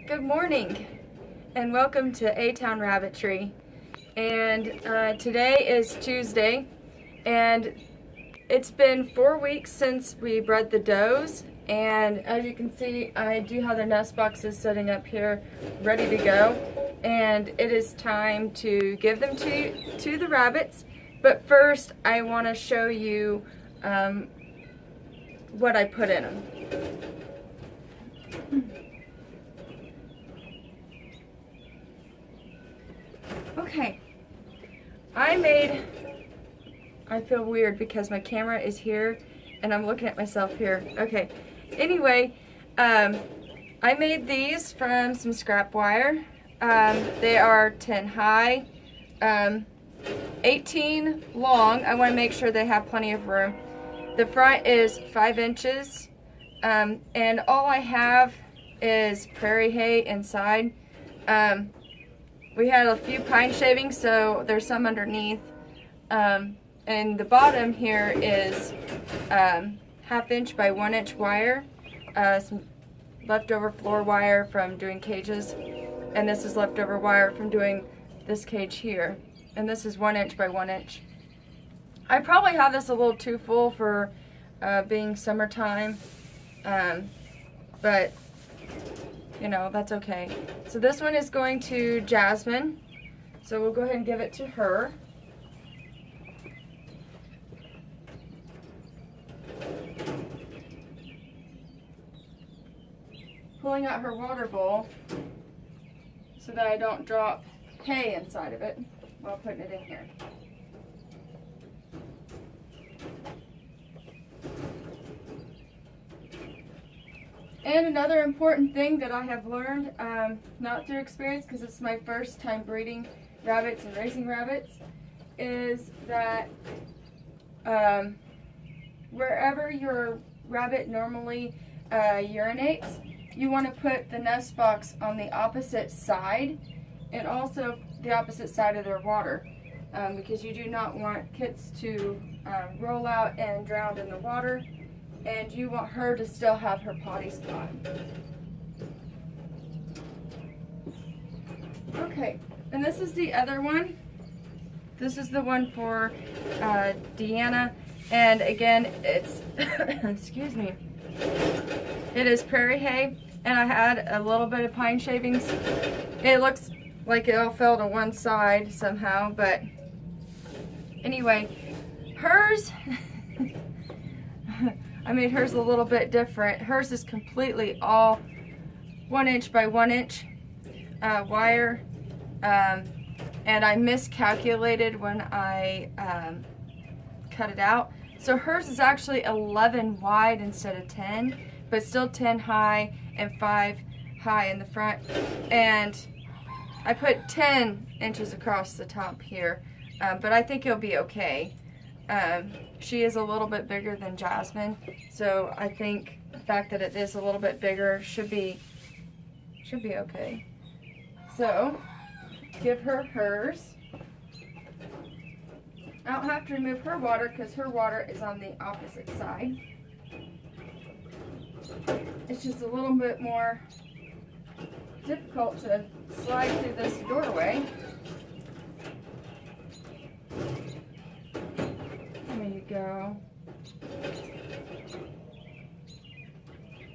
Good morning and welcome to A-Town Rabbitry. And today is Tuesday and it's been 4 weeks since we bred the does, and as you can see I do have the nest boxes sitting up here ready to go, and it is time to give them to the rabbits. But first I want to show you what I put in them. Okay, I feel weird because my camera is here and I'm looking at myself here. Okay, anyway, I made these from some scrap wire. They are 10 high, 18 long. I want to make sure they have plenty of room. The front is 5 inches, and all I have is prairie hay inside. We had a few pine shavings, so there's some underneath. And the bottom here is 1/2 inch by 1 inch wire, some leftover floor wire from doing cages, and this is leftover wire from doing this cage here. And this is 1 inch by 1 inch. I probably have this a little too full for being summertime, but you know, that's okay. So this one is going to Jasmine. So we'll go ahead and give it to her. Pulling out her water bowl so that I don't drop hay inside of it while putting it in here. And another important thing that I have learned, not through experience because it's my first time breeding rabbits and raising rabbits, is that wherever your rabbit normally urinates, you want to put the nest box on the opposite side, and also the opposite side of their water, because you do not want kits to roll out and drown in the water. And you want her to still have her potty spot. Okay, and this is the other one. This is the one for Deanna. And again, it's, excuse me, it is prairie hay. And I had a little bit of pine shavings. It looks like it all fell to one side somehow, but anyway, hers, I made hers a little bit different. Hers is completely all 1 inch by 1 inch wire, and I miscalculated when I cut it out. So hers is actually 11 wide instead of 10, but still 10 high and 5 high in the front. And I put 10 inches across the top here, but I think it'll be okay. She is a little bit bigger than Jasmine, so I think the fact that it is a little bit bigger should be okay. So give her hers. I don't have to remove her water because her water is on the opposite side. It's just a little bit more difficult to slide through this doorway. There you go.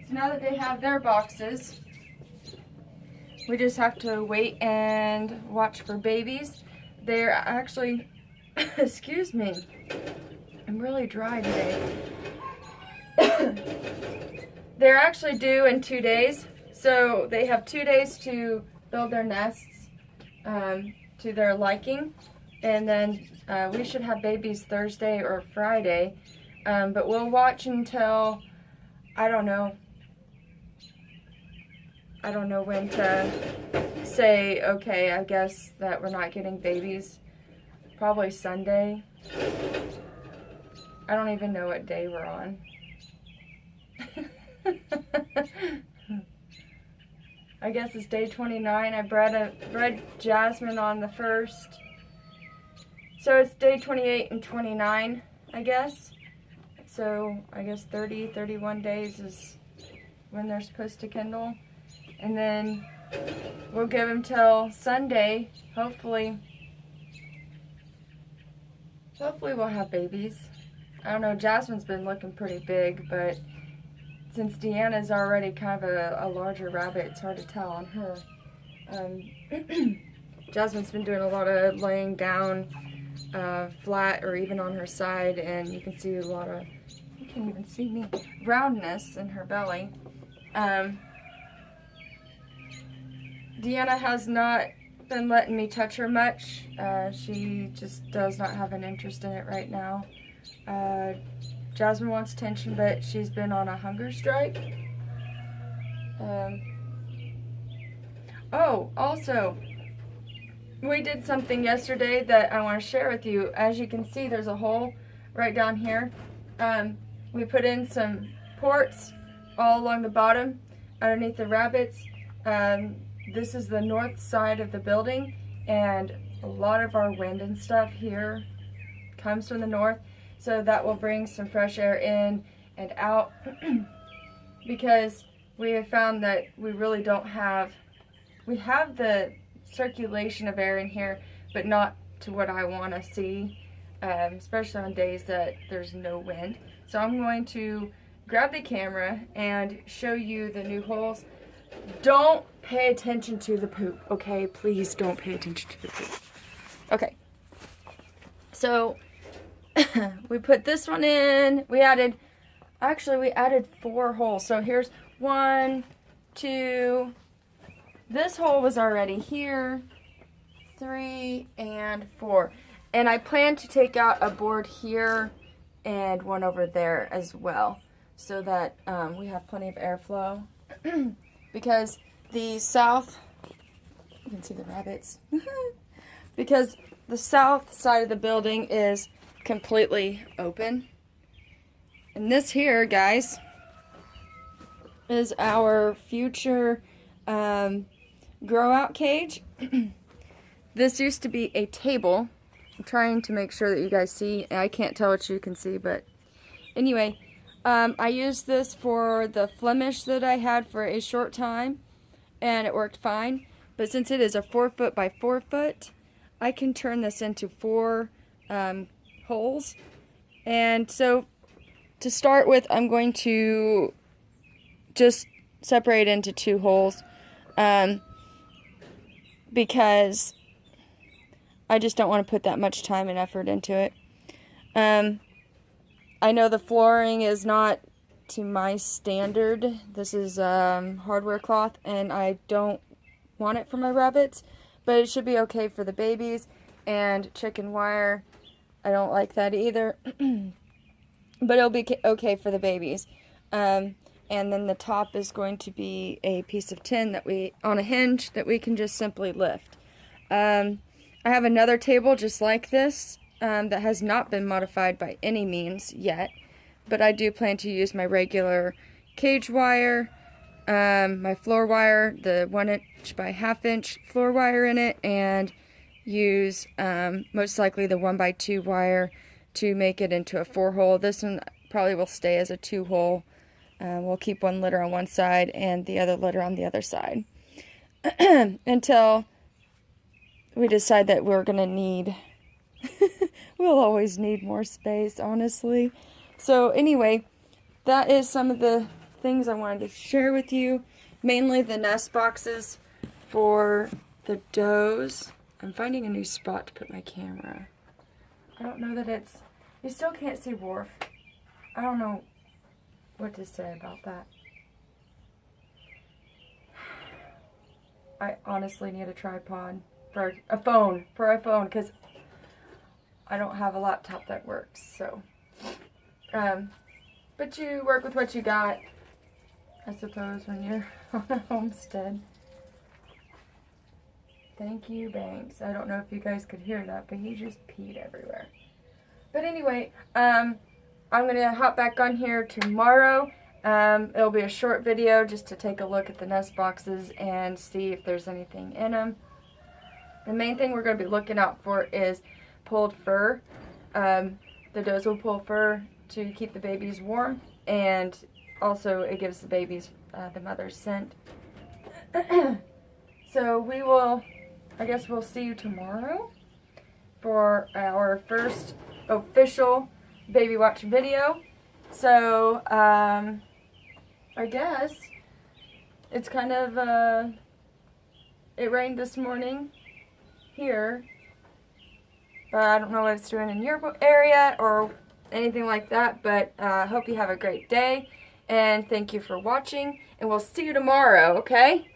So now that they have their boxes, we just have to wait and watch for babies. They're actually, excuse me, I'm really dry today. They're actually due in 2 days. So they have 2 days to build their nests to their liking. And then we should have babies Thursday or Friday, but we'll watch until, I don't know when to say, okay, I guess that we're not getting babies. Probably Sunday. I don't even know what day we're on. I guess it's day 29. I bred Jasmine on the 1st. So it's day 28 and 29, I guess. So I guess 30, 31 days is when they're supposed to kindle. And then we'll give him till Sunday. Hopefully we'll have babies. I don't know, Jasmine's been looking pretty big, but since Deanna's already kind of a larger rabbit, it's hard to tell on her. Jasmine's been doing a lot of laying down flat or even on her side, and you can see a lot of, you can't even see me, roundness in her belly. Deanna has not been letting me touch her much. She just does not have an interest in it right now. Jasmine wants attention, but she's been on a hunger strike. Oh, also, we did something yesterday that I want to share with you. As you can see, there's a hole right down here. We put in some ports all along the bottom underneath the rabbits. This is the north side of the building, and a lot of our wind and stuff here comes from the north, so that will bring some fresh air in and out because we have found that we really don't have, we have the circulation of air in here, but not to what I want to see, especially on days that there's no wind. So I'm going to grab the camera and show you the new holes. Don't pay attention to the poop, okay? Please don't pay attention to the poop. Okay. So, we put this one in. We added 4 holes. So here's 1, 2. This hole was already here. 3 and 4. And I plan to take out a board here and one over there as well, so that we have plenty of airflow. Because the south, you can see the rabbits, because the south side of the building is completely open. And this here, guys, is our future grow out cage. This used to be a table. I'm trying to make sure that you guys see. I can't tell what you can see, but anyway, I used this for the Flemish that I had for a short time, and it worked fine. But since it is a 4 foot by 4 foot, I can turn this into 4 holes. And so to start with, I'm going to just separate into 2 holes because I just don't want to put that much time and effort into it. I know the flooring is not to my standard. This is hardware cloth, and I don't want it for my rabbits, but it should be okay for the babies. And chicken wire, I don't like that either, but it'll be okay for the babies. And then the top is going to be a piece of tin that on a hinge that we can just simply lift. I have another table just like this that has not been modified by any means yet, but I do plan to use my regular cage wire, my floor wire, the 1 inch by 1/2 inch floor wire in it, and use most likely the 1 by 2 wire to make it into a 4 hole. This one probably will stay as a 2 hole. We'll keep one litter on one side and the other litter on the other side until we decide that we're gonna need we'll always need more space, honestly. So anyway, that is some of the things I wanted to share with you. Mainly the nest boxes for the does. I'm finding a new spot to put my camera. I don't know that it's, you still can't see Worf. I don't know what to say about that. I honestly need a tripod for a phone, because I don't have a laptop that works, so. But you work with what you got, I suppose, when you're on a homestead. Thank you, Banks. I don't know if you guys could hear that, but he just peed everywhere. But anyway, I'm going to hop back on here tomorrow. It'll be a short video just to take a look at the nest boxes and see if there's anything in them. The main thing we're going to be looking out for is pulled fur. The does will pull fur to keep the babies warm, and also it gives the babies the mother's scent. So we will, I guess we'll see you tomorrow for our first official baby watch video. So, I guess it's kind of, it rained this morning here, but I don't know what it's doing in your area or anything like that, but I hope you have a great day, and thank you for watching, and we'll see you tomorrow, okay?